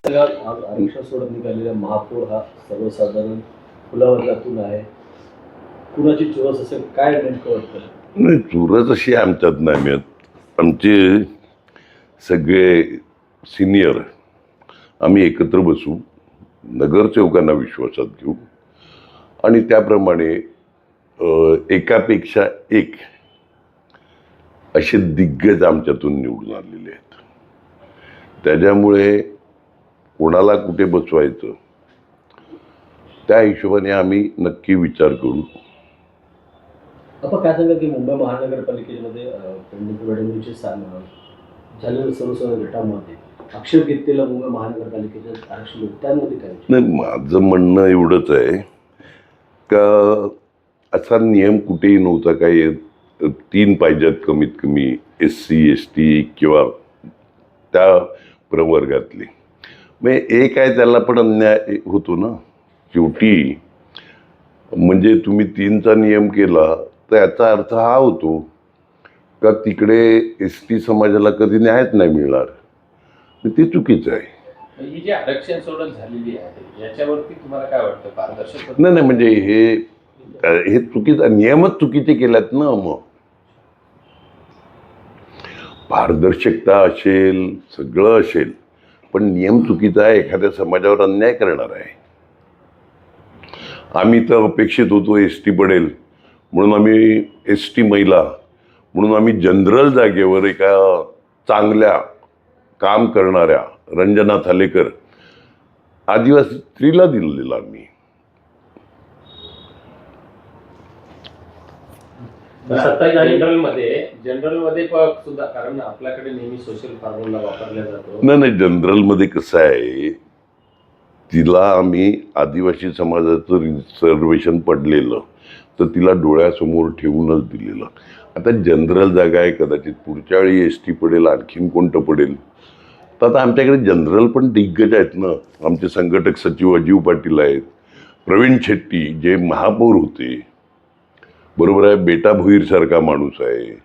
सगळ्यात आज आरक्षणासोबत निघालेला महापौर हा सर्वसाधारण खुलावर्गातून आहे. कुणाची चोरस असेल काय नेमकं वाटतं? नाही, चुरस अशी आमच्यात नाही मिळत. आमचे सगळे सिनियर आम्ही एकत्र बसू, नगरसेवकांना विश्वासात घेऊ आणि त्याप्रमाणे एकापेक्षा एक असे दिग्गज आमच्यातून निवडून आलेले आहेत. त्याच्यामुळे कोणाला कुठे बसवायचं त्या हिशोबाने आम्ही नक्की विचार करू. आपण काय सांगा की मुंबई महानगरपालिकेमध्ये पेडणेकरवाडीचे झालेल्या सर्वसाधारण गटामध्ये आक्षेप घेतलेला मुंबई महानगरपालिकेच्या आरक्षण त्यामध्ये काय? नाही, माझं म्हणणं एवढंच आहे का असा नियम कुठेही नव्हता. काय 3 पाहिजेत कमीत कमी SC ST किंवा त्या प्रवर्गातले. मग एक आहे त्याला पण अन्याय होतो ना शेवटी. म्हणजे तुम्ही 3चा नियम केला तर याचा अर्थ हा होतो का तिकडे ST समाजाला कधी न्यायच नाही मिळणार. ते चुकीचं आहे. ही जी आरक्षण सोडत झालेली आहे याच्यावरती तुम्हाला काय वाटतं? पारदर्शक नाही, म्हणजे हे चुकीचं, नियमच चुकीचे केल्यात ना. मग पारदर्शकता असेल, सगळं असेल, पण नियम चुकीचा आहे. एखाद्या समाजावर अन्याय करणार आहे. आम्ही तर अपेक्षित होतो ST पडेल म्हणून आम्ही ST महिला म्हणून आम्ही जनरल जागेवर एका चांगल्या काम करणाऱ्या रंजना थालेकर आदिवासी स्त्रीला दिलेला आम्ही. जनरलमध्ये सुद्धा, कारण आपल्याकडे नेहमी सोशल फॉर्म्युला वापरला जातो. नाही, जनरलमध्ये कसं आहे, तिला आम्ही आदिवासी समाजाचं रिझर्वेशन पडलेलं तर तिला डोळ्यासमोर ठेवूनच दिलेलं. आता जनरल जागा आहे, कदाचित पुढच्या वेळी ST पडेल, आणखीन कोणतं पडेल. तर आता आमच्याकडे जनरल पण दिग्गज आहेत ना. आमचे संघटक सचिव अजीव पाटील आहेत, प्रवीण शेट्टी जे महापौर होते, बरोबर आहे, बेटा भोईरसारखा माणूस आहे,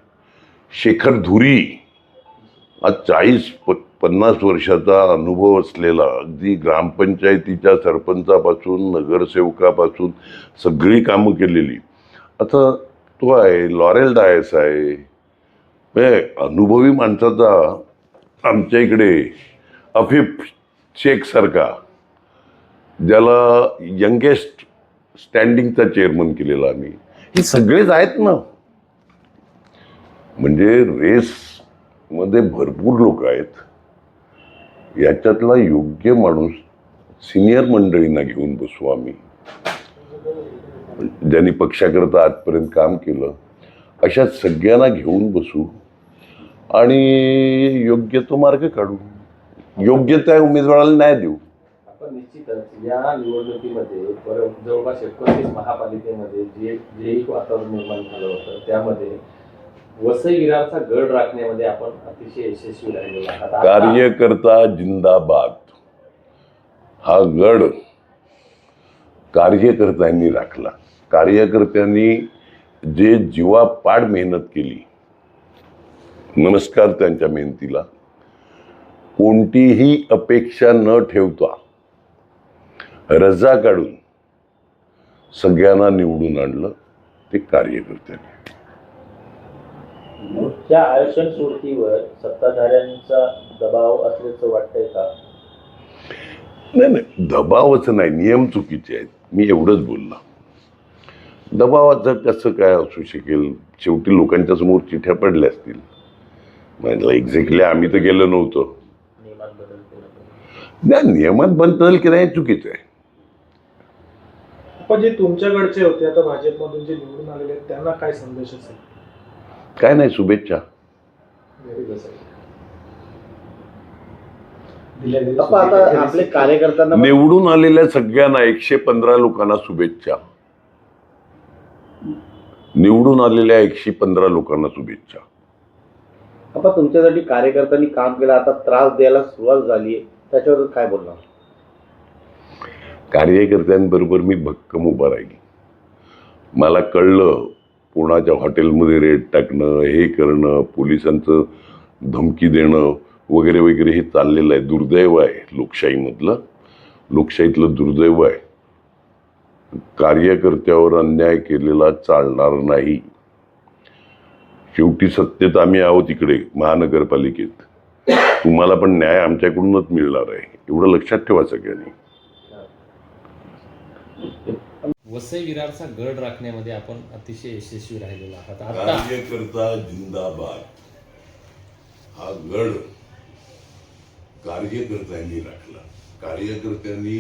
शेखर धुरी आज 40-50 वर्षाचा अनुभव असलेला, अगदी ग्रामपंचायतीच्या सरपंचापासून नगरसेवकापासून सगळी कामं केलेली. आता तो आहे, लॉरेल डायस आहे. अनुभवी माणसाचा आमच्या इकडे अफीफ शेख सारखा, ज्याला यंगेस्ट स्टँडिंगचा चेअरमन केलेला आम्ही, हे सगळेच आहेत ना. म्हणजे रेस मध्ये भरपूर लोक आहेत. याच्यातला योग्य माणूस सिनियर मंडळींना घेऊन बसू आम्ही, ज्यांनी पक्षाकरता आजपर्यंत काम केलं, अशा सगळ्यांना घेऊन बसू आणि योग्य तो मार्ग काढू. योग्य त्या उमेदवाराला न्याय देऊ. आपण निश्चितच या निवडणुकीमध्ये जवळपास 29 महापालिकेमध्ये जे एक वातावरण निर्माण झालं होतं त्यामध्ये वसई विरारचा गड राखण्यामध्ये आपण अतिशय यशस्वी राहिलेलो आहात. कार्यकर्ता जिंदाबाद. हा गड कार्यकर्त्यांनी राखला. कार्यकर्त्यांनी जे जीवापाड मेहनत केली, नमस्कार त्यांच्या मेहनतीला. कोणतीही अपेक्षा न ठेवता रजा काढून सगळ्यांना निवडून आणलं ते कार्यकर्त्यांनी. त्या आरक्षण सोडतीवर सत्ताधाऱ्यांचा दबाव असल्याचं वाटतंय का? नाही, दबावच नाही, नियम चुकीचे आहेत. मी एवढंच बोललो. दबावाचं कसं काय असू शकेल? शेवटी लोकांच्या समोर चिठ्ठ्या पडल्या असतील. म्हणजे एक्झॅक्टली आम्ही तर गेलो नव्हतो. नियमात बदल केला नाही, नियमात बदल केला हे चुकीचं आहे. पण जे तुमच्याकडचे होते आता भाजपमधून जे निवडून आलेले आहेत त्यांना काय संदेश असेल? काय नाही, शुभेच्छा. आता आपले कार्यकर्त्यांना निवडून आलेल्या सगळ्यांना 115 लोकांना शुभेच्छा. निवडून आलेल्या 115 लोकांना शुभेच्छा. आपण तुमच्यासाठी कार्यकर्त्यांनी काम केलं, आता त्रास द्यायला सुरुवात झाली, त्याच्यावर काय बोलणार? कार्यकर्त्यांबरोबर मी भक्कम उभा राहील. मला कळलं कोणाच्या हॉटेलमध्ये रेड टाकणं, हे करणं, पोलिसांचं धमकी देणं वगैरे वगैरे हे चाललेलं आहे. दुर्दैव आहे लोकशाहीमधलं, लोकशाहीतलं दुर्दैव आहे. कार्यकर्त्यावर अन्याय केलेला चालणार नाही. शेवटी सत्तेत आम्ही आहोत इकडे महानगरपालिकेत. तुम्हाला पण न्याय आमच्याकडूनच मिळणार आहे, एवढं लक्षात ठेवा सगळ्यांनी. वसई विरारचा गड राखण्यामध्ये आपण अतिशय यशस्वी राहिलेलो आहात. आता कार्यकर्ता जिंदाबाद. हा गड कार्यकर्त्यांनी राखला. कार्यकर्त्यांनी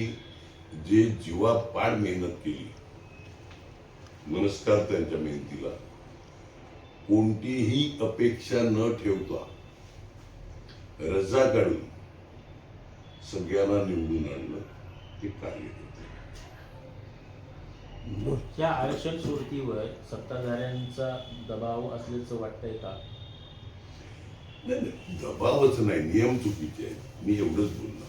जे जीवापाड मेहनत केली, नमस्कार त्यांच्या मेहनतीला. कोणतीही अपेक्षा न ठेवता रजा काढून सगळ्यांना निवडून आणलं हे कार्यकर्ते. या आरक्षण सोडतीवर सत्ताधाऱ्यांचा दबाव असल्याचं वाटतंय का? नाही, दबावच नाही, नियम चुकीचे आहेत. मी एवढंच बोललो.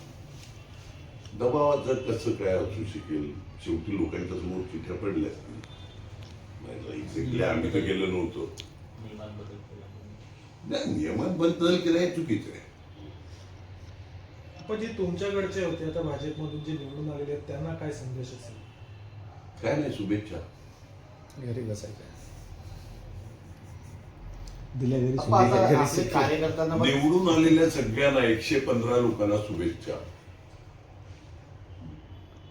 दबावाचं कसं काय असू शकेल? शेवटी लोकांच्या समोर चिठ्ठ्या पडल्या असतील. एक्झॅक्टली आम्ही तर गेलो नव्हतो. नियमात बदल केला म्हणून. नाही, नियमात बदल केला हे चुकीचं आहे. पण जे तुमच्याकडचे होते आता भाजपमधून जे निवडून आलेले आहेत त्यांना काय संदेश असेल? काय नाही, शुभेच्छा. घरी बसायचं अप्पा, आता आपले कार्यकर्त्यांना पण- निवडून आलेल्या सगळ्यांना 115 लोकांना शुभेच्छा.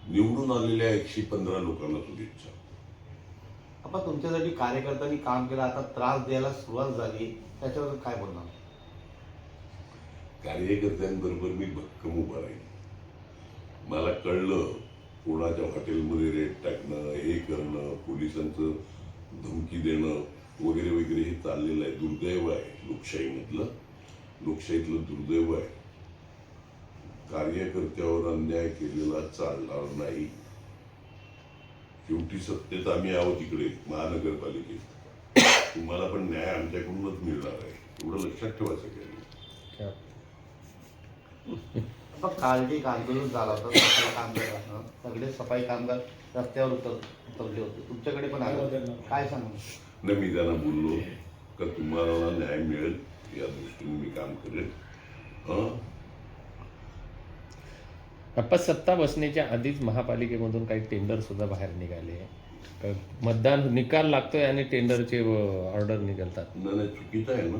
निवडून आलेल्या 115 लोकांना शुभेच्छा. अप्पा, तुमच्यासाठी कार्यकर्त्यांनी काम केलं, आता त्रास द्यायला सुरुवात झाली, त्याच्यावर काय बोलणार? कार्यकर्त्यांबरोबर मी भक्कम उभा राहील. मला कळलं कोणाच्या हॉटेलमध्ये रेट टाकणं, हे करणं, पोलिसांचं धमकी देणं वगैरे वगैरे हे चाललेलं आहे. दुर्दैव आहे लोकशाहीमधलं, लोकशाहीतलं दुर्दैव आहे. कार्यकर्त्यावर अन्याय केलेला चालणार नाही. शेवटी सत्तेत आम्ही आहोत इकडे महानगरपालिकेत. तुम्हाला पण न्याय आमच्याकडूनच मिळणार आहे, एवढं लक्षात ठेवा सगळ्यांनी. अप्पा, काल जे एक आंदोलन झालं होतं सफाई कामगारांना, सगळे सफाई कामगार रस्त्यावर उतरले होते, तुमच्याकडे पण आले होते. काय सांगू? नाही, मी त्यांना बोललो का तुम्हाला न्याय मिळेल या दृष्टीने मी काम करेन. आपण सत्ता बसण्याच्या आधीच महापालिकेमधून काही टेंडर सुद्धा बाहेर निघाले. मतदान निकाल लागतोय आणि टेंडरचे ऑर्डर निघालतात. नाही, चुकीचं आहे ना.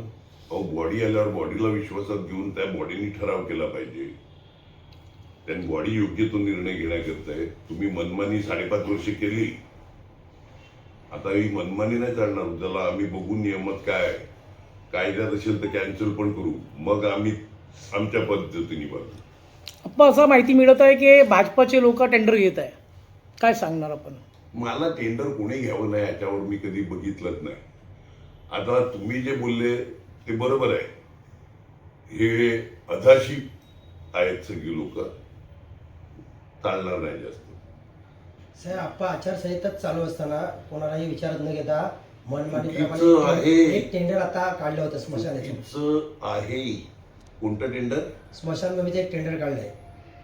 अहो, बॉडी आल्यावर बॉडीला विश्वासात घेऊन त्या बॉडीने ठराव केला पाहिजे. त्यांनी बॉडी योग्य तो निर्णय घेण्याकरता आहे. तुम्ही मनमानी 5.5 वर्ष केली, आता ही मनमानी नाही चालणार. त्याला आम्ही बघू नियमात काय आहे. कायद्यात असेल तर कॅन्सल पण करू, मग आम्ही आमच्या पद्धतीने बघू. अप्पा, असं माहिती मिळत आहे की भाजपाचे लोक टेंडर घेत आहे, काय सांगणार आपण? मला टेंडर कोणी घ्यावं नाही याच्यावर मी कधी बघितलंच नाही. आता तुम्ही जे बोलले ते बरोबर आहे. हे अधाशी आहेत सगळी लोक, चालणार नाही जास्त. साहेब, आप्पा आचारसंहिताच चालू असताना कोणालाही विचारत न घेता चुकीचं आहे. मनमानी एक टेंडर आता काढलं होतं स्मशानाचं. चुकीचं आहे. कोणतं टेंडर? स्मशानभूमीचं एक टेंडर काढलंय.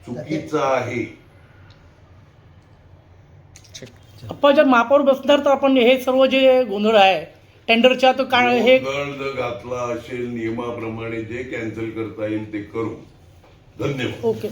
चुकीचं आहे. अप्पा, जर महापौर बसणार तर आपण हे सर्व जे गोंधळ आहे टेंडरच्या तो काय हे गोंधळ जर घातला असेल नियमाप्रमाणे जे कॅन्सल करता येईल ते करू. धन्यवाद. ओके.